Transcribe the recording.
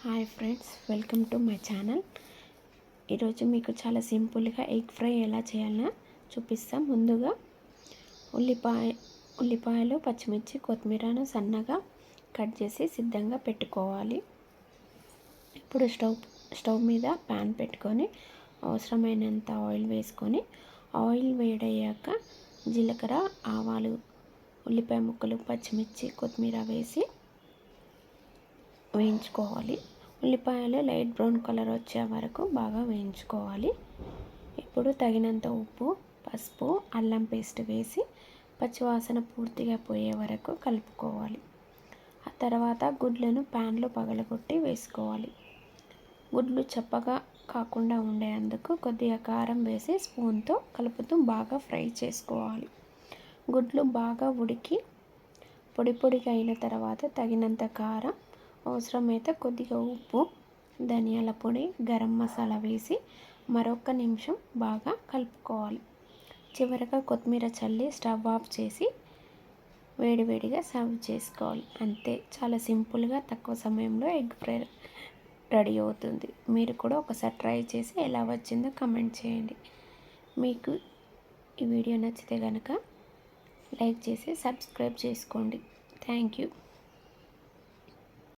Hi friends, welcome to my channel. ఈరోజు మీకు చాలా సింపుల్గా ఎగ్ ఫ్రై ఎలా చేయాలో చూపిస్తాం. ముందుగా ఉల్లిపాయలు, పచ్చిమిర్చి, కొత్తిమీరను సన్నగా కట్ చేసి సిద్ధంగా పెట్టుకోవాలి. ఇప్పుడు స్టవ్ మీద ప్యాన్ పెట్టుకొని అవసరమైనంత ఆయిల్ వేసుకొని, ఆయిల్ వేడయ్యాక జీలకర్ర, ఆవాలు, ఉల్లిపాయ ముక్కలు, పచ్చిమిర్చి, కొత్తిమీర వేసి వేయించుకోవాలి. ఉల్లిపాయలు లైట్ బ్రౌన్ కలర్ వచ్చే వరకు బాగా వేయించుకోవాలి. ఇప్పుడు తగినంత ఉప్పు, పసుపు, అల్లం పేస్ట్ వేసి పచ్చివాసన పూర్తిగా పోయే వరకు కలుపుకోవాలి. ఆ తర్వాత గుడ్లను ప్యాన్లో పగలగొట్టి వేసుకోవాలి. గుడ్లు చప్పగా కాకుండా ఉండేందుకు కొద్దిగా కారం వేసి స్పూన్తో కలుపుతూ బాగా ఫ్రై చేసుకోవాలి. గుడ్లు బాగా ఉడికి పొడిగా అయిన తర్వాత తగినంత కారం, అవసరమైతే కొద్దిగా ఉప్పు, ధనియాల పొడి, గరం మసాలా వేసి మరొక నిమిషం బాగా కలుపుకోవాలి. చివరగా కొత్తిమీర చల్లి స్టవ్ ఆఫ్ చేసి వేడివేడిగా సర్వ్ చేసుకోవాలి. అంతే, చాలా సింపుల్గా తక్కువ సమయంలో ఎగ్ ఫ్రై రెడీ అవుతుంది. మీరు కూడా ఒకసారి ట్రై చేసి ఎలా వచ్చిందో కమెంట్ చేయండి. మీకు ఈ వీడియో నచ్చితే కనుక లైక్ చేసి సబ్స్క్రైబ్ చేసుకోండి. Thank you.